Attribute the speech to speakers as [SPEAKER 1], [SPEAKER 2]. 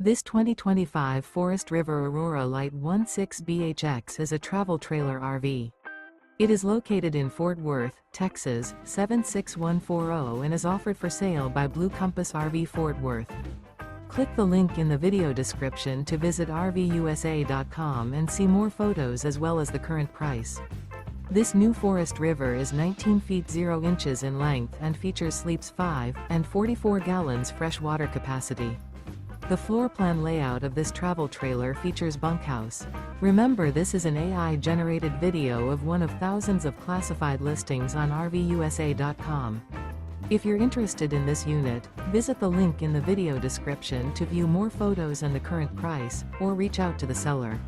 [SPEAKER 1] This 2025 Forest River Aurora Light 16BHX is a travel trailer RV. It is located in Fort Worth, Texas, 76140 and is offered for sale by Blue Compass RV Fort Worth. Click the link in the video description to visit RVUSA.com and see more photos as well as the current price. This new Forest River is 19 feet 0 inches in length and features sleeps 5 and 44 gallons fresh water capacity. The floor plan layout of this travel trailer features bunkhouse. Remember, this is an AI-generated video of one of thousands of classified listings on RVUSA.com. If you're interested in this unit, visit the link in the video description to view more photos and the current price, or reach out to the seller.